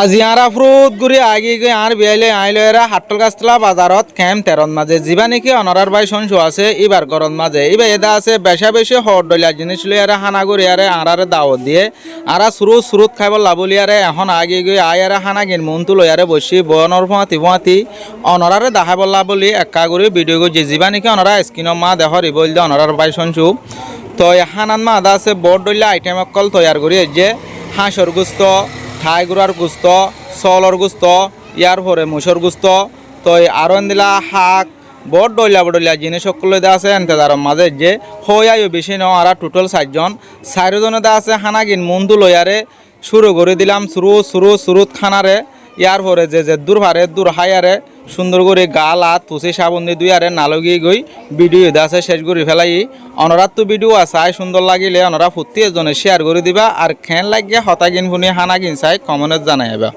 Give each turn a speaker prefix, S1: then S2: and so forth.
S1: আজি আরা ফ্রুট গুড়ি আগি গই আর বিয়াইলে আইলো এরা হাট্টল গাছতলা বাজারত ক্যাম তেরন মাঝে জিবা নাকি অনরার বাই শনসু আছে ইবার গরম মাঝে ইবা এদা আছে বেশা বেশি হর ডলিয়া জিনিস লই এরা হানা করি আরে আরারে দাওয়াত দিয়ে আরা সুরুত খাইব লাবলি আরে এখন আগি গই আই আরে হানা গিন মনতু লই আরে বসি বয়নর ফুয়াতি অনরারে দেখাব লাবলি একা করে ভিডিও গই যে জিবা নাকি অনরা স্ক্রিন মা দেখর ইবল দে অনরার বাই শনসু তো হানান মা আদা আছে বড় ডলিয়া আইটেম অকল তৈয়ার করি যে হাঁসর গুস্ত ঠাই গুড়ার গুস্ত চলর গুস্ত ইয়ার পরে মুসর গুস্ত তো আরো দিলা শাক বড় ডলিয়া জিনিস সকল আছে এনতে তার মাঝে যে হইয়াই বেশি ন আর টোটাল 4জন দা আছে হানাগিন মন্দু লয়ারে শুরু করে দিলাম শুরুত খানারে ইয়ার পরে যে দূর ভারে দূর হাইয়ারে সুন্দর করে গাল হাত পুষি সাবন দিয়ে দুই আরে নালগিয়ে গই ভিডিও আছে শেষ করে ফেলাই অনরাত তো ভিডিও আছে সুন্দর লাগিলে অনরা ফুর্তি এজনে শেয়ার করে দিবা আর খেন লাগিয়ে হতাগিন ফুনি হানাগিন চাই কমেন্টত জানাইবা।